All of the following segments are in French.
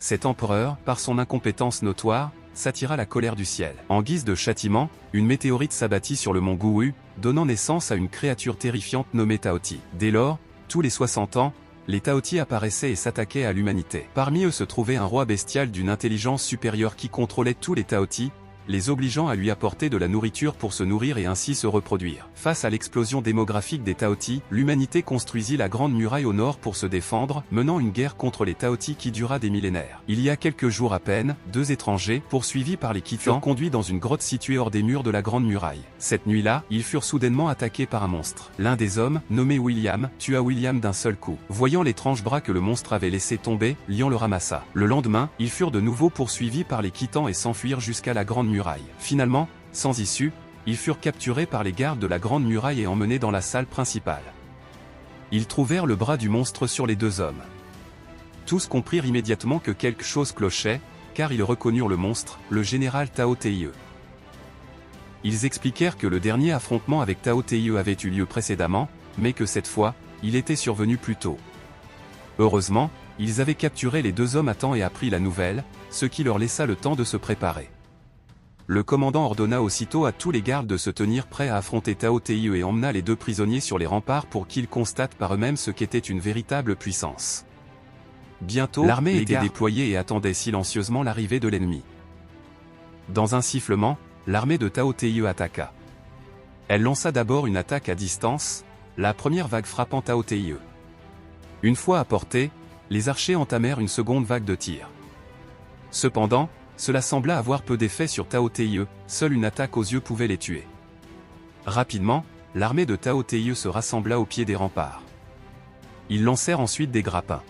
cet empereur, par son incompétence notoire, s'attira la colère du ciel. En guise de châtiment, une météorite s'abattit sur le mont Guwu, donnant naissance à une créature terrifiante nommée Taoti. Dès lors, tous les 60 ans, les Taoti apparaissaient et s'attaquaient à l'humanité. Parmi eux se trouvait un roi bestial d'une intelligence supérieure qui contrôlait tous les Taoti, les obligeant à lui apporter de la nourriture pour se nourrir et ainsi se reproduire. Face à l'explosion démographique des Taoti, l'humanité construisit la Grande Muraille au nord pour se défendre, menant une guerre contre les Taoti qui dura des millénaires. Il y a quelques jours à peine, 2 étrangers, poursuivis par les Khitans, furent conduits dans une grotte située hors des murs de la Grande Muraille. Cette nuit-là, ils furent soudainement attaqués par un monstre. L'un des hommes, nommé William, tua William d'un seul coup. Voyant l'étrange bras que le monstre avait laissé tomber, Lian le ramassa. Le lendemain, ils furent de nouveau poursuivis par les Khitans et s'enfuirent jusqu'à la Grande Muraille. Finalement, sans issue, ils furent capturés par les gardes de la Grande Muraille et emmenés dans la salle principale. Ils trouvèrent le bras du monstre sur les 2 hommes. Tous comprirent immédiatement que quelque chose clochait, car ils reconnurent le monstre, le général Tao Teihe. Ils expliquèrent que le dernier affrontement avec Tao Teihe avait eu lieu précédemment, mais que cette fois, il était survenu plus tôt. Heureusement, ils avaient capturé les 2 hommes à temps et appris la nouvelle, ce qui leur laissa le temps de se préparer. Le commandant ordonna aussitôt à tous les gardes de se tenir prêts à affronter Tao Teihe et emmena les 2 prisonniers sur les remparts pour qu'ils constatent par eux-mêmes ce qu'était une véritable puissance. Bientôt, l'armée était déployée et attendait silencieusement l'arrivée de l'ennemi. Dans un sifflement, l'armée de Tao Teihe attaqua. Elle lança d'abord une attaque à distance, la première vague frappant Tao Teihe. Une fois à portée, les archers entamèrent une seconde vague de tirs. Cependant, cela sembla avoir peu d'effet sur Tao Teihe, seule une attaque aux yeux pouvait les tuer. Rapidement, l'armée de Tao Teihe se rassembla au pied des remparts. Ils lancèrent ensuite des grappins.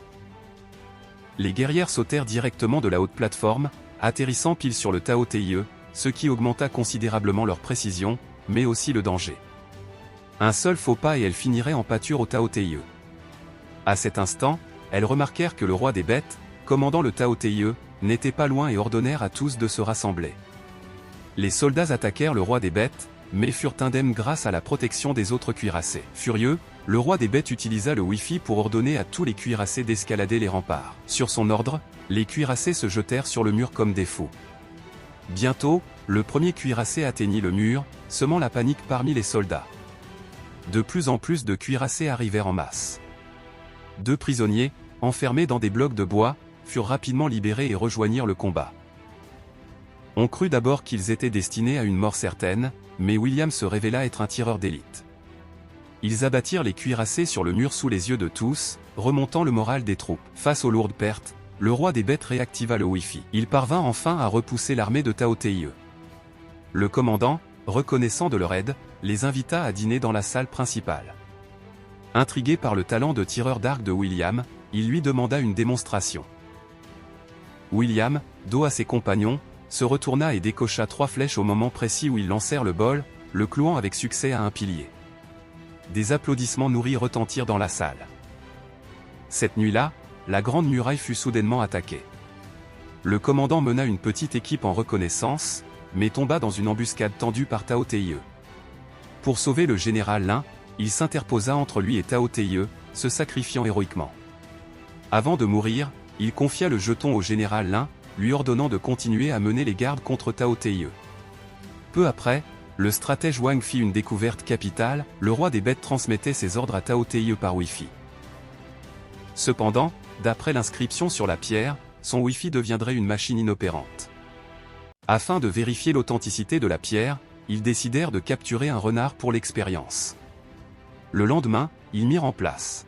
Les guerrières sautèrent directement de la haute plateforme, atterrissant pile sur le Tao Teihe, ce qui augmenta considérablement leur précision, mais aussi le danger. Un seul faux pas et elles finiraient en pâture au Tao Teihe. À cet instant, elles remarquèrent que le roi des bêtes, commandant le Tao Teihe, n'était pas loin et ordonnèrent à tous de se rassembler. Les soldats attaquèrent le roi des bêtes, mais furent indemnes grâce à la protection des autres cuirassés. Furieux, le roi des bêtes utilisa le Wi-Fi pour ordonner à tous les cuirassés d'escalader les remparts. Sur son ordre, les cuirassés se jetèrent sur le mur comme des fous. Bientôt, le premier cuirassé atteignit le mur, semant la panique parmi les soldats. De plus en plus de cuirassés arrivèrent en masse. 2 prisonniers, enfermés dans des blocs de bois, furent rapidement libérés et rejoignirent le combat. On crut d'abord qu'ils étaient destinés à une mort certaine, mais William se révéla être un tireur d'élite. Ils abattirent les cuirassés sur le mur sous les yeux de tous, remontant le moral des troupes. Face aux lourdes pertes, le roi des bêtes réactiva le Wi-Fi. Il parvint enfin à repousser l'armée de Tao Teihe. Le commandant, reconnaissant de leur aide, les invita à dîner dans la salle principale. Intrigué par le talent de tireur d'arc de William, il lui demanda une démonstration. William, dos à ses compagnons, se retourna et décocha 3 flèches au moment précis où ils lancèrent le bol, le clouant avec succès à un pilier. Des applaudissements nourris retentirent dans la salle. Cette nuit-là, la Grande Muraille fut soudainement attaquée. Le commandant mena une petite équipe en reconnaissance, mais tomba dans une embuscade tendue par Tao Teihe. Pour sauver le général Lin, il s'interposa entre lui et Tao Teihe, se sacrifiant héroïquement. Avant de mourir, il confia le jeton au général Lin, lui ordonnant de continuer à mener les gardes contre Tao Teihe. Peu après, le stratège Wang fit une découverte capitale, le roi des bêtes transmettait ses ordres à Tao Teihe par Wi-Fi. Cependant, d'après l'inscription sur la pierre, son Wi-Fi deviendrait une machine inopérante. Afin de vérifier l'authenticité de la pierre, ils décidèrent de capturer un renard pour l'expérience. Le lendemain, ils mirent en place.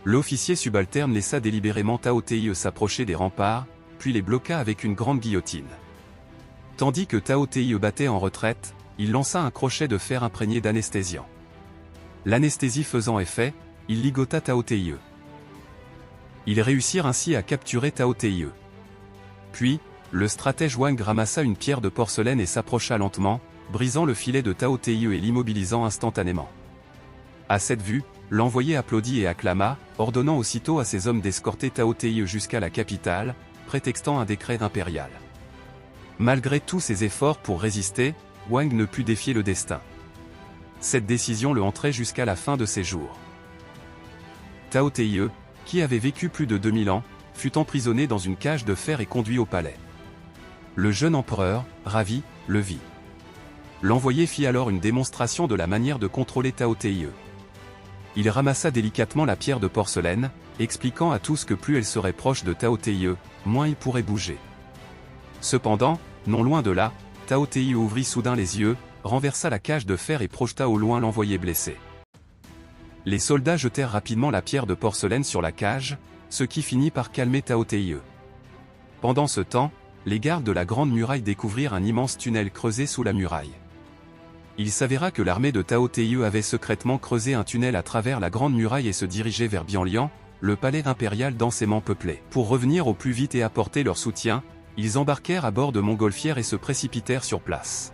L'officier subalterne laissa délibérément Tao Teihe s'approcher des remparts, puis les bloqua avec une grande guillotine. Tandis que Tao Teihe battait en retraite, il lança un crochet de fer imprégné d'anesthésiant. L'anesthésie faisant effet, il ligota Tao Teihe. Ils réussirent ainsi à capturer Tao Teihe. Puis, le stratège Wang ramassa une pierre de porcelaine et s'approcha lentement, brisant le filet de Tao Teihe et l'immobilisant instantanément. À cette vue, l'envoyé applaudit et acclama, ordonnant aussitôt à ses hommes d'escorter Tao Teihe jusqu'à la capitale, prétextant un décret impérial. Malgré tous ses efforts pour résister, Wang ne put défier le destin. Cette décision le hantrait jusqu'à la fin de ses jours. Tao Teihe, qui avait vécu plus de 2000 ans, fut emprisonné dans une cage de fer et conduit au palais. Le jeune empereur, ravi, le vit. L'envoyé fit alors une démonstration de la manière de contrôler Tao Taiyu. Il ramassa délicatement la pierre de porcelaine, expliquant à tous que plus elle serait proche de Tao Taiyu, moins il pourrait bouger. Cependant, non loin de là, Tao Taiyu ouvrit soudain les yeux, renversa la cage de fer et projeta au loin l'envoyé blessé. Les soldats jetèrent rapidement la pierre de porcelaine sur la cage, ce qui finit par calmer Tao Taiyu. Pendant ce temps, les gardes de la Grande Muraille découvrirent un immense tunnel creusé sous la muraille. Il s'avéra que l'armée de Tao Taiyu avait secrètement creusé un tunnel à travers la Grande Muraille et se dirigeait vers Bianlian, le palais impérial densément peuplé. Pour revenir au plus vite et apporter leur soutien, ils embarquèrent à bord de montgolfières et se précipitèrent sur place.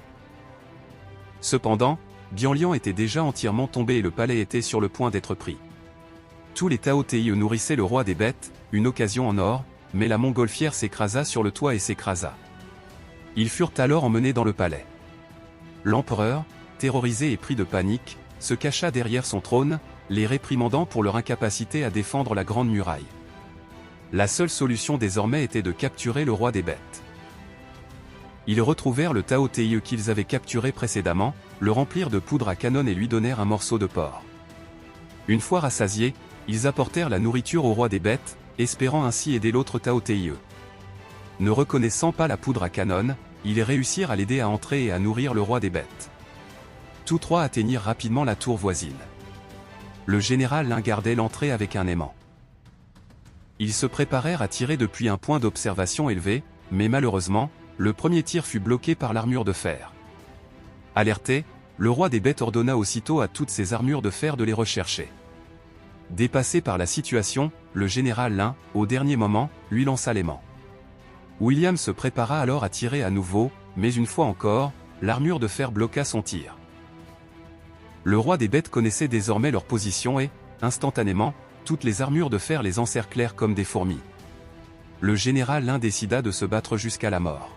Cependant, Bianlian était déjà entièrement tombé et le palais était sur le point d'être pris. Tous les Tao Taiyu nourrissaient le roi des bêtes, une occasion en or, mais la montgolfière s'écrasa sur le toit et s'écrasa. Ils furent alors emmenés dans le palais. L'empereur, terrorisé et pris de panique, se cacha derrière son trône, les réprimandant pour leur incapacité à défendre la Grande Muraille. La seule solution désormais était de capturer le roi des bêtes. Ils retrouvèrent le Tao Taiyu qu'ils avaient capturé précédemment, le remplirent de poudre à canon et lui donnèrent un morceau de porc. Une fois rassasiés, ils apportèrent la nourriture au roi des bêtes, espérant ainsi aider l'autre Tao Taiyu. Ne reconnaissant pas la poudre à canon, ils réussirent à l'aider à entrer et à nourrir le roi des bêtes. Tous trois atteignirent rapidement la tour voisine. Le général Lin gardait l'entrée avec un aimant. Ils se préparèrent à tirer depuis un point d'observation élevé, mais malheureusement, le premier tir fut bloqué par l'armure de fer. Alerté, le roi des bêtes ordonna aussitôt à toutes ses armures de fer de les rechercher. Dépassé par la situation, le général Lin, au dernier moment, lui lança l'aimant. William se prépara alors à tirer à nouveau, mais une fois encore, l'armure de fer bloqua son tir. Le roi des bêtes connaissait désormais leur position et, instantanément, toutes les armures de fer les encerclèrent comme des fourmis. Le général Lin décida de se battre jusqu'à la mort.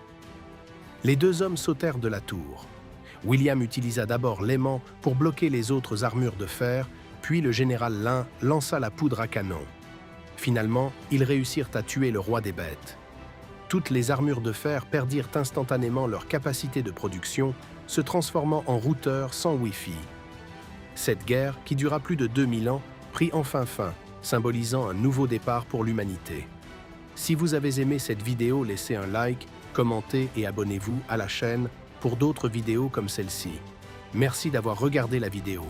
Les deux hommes sautèrent de la tour. William utilisa d'abord l'aimant pour bloquer les autres armures de fer, puis le général Lin lança la poudre à canon. Finalement, ils réussirent à tuer le roi des bêtes. Toutes les armures de fer perdirent instantanément leur capacité de production, se transformant en routeurs sans Wi-Fi. Cette guerre, qui dura plus de 2000 ans, prit enfin fin, symbolisant un nouveau départ pour l'humanité. Si vous avez aimé cette vidéo, laissez un like, commentez et abonnez-vous à la chaîne pour d'autres vidéos comme celle-ci. Merci d'avoir regardé la vidéo.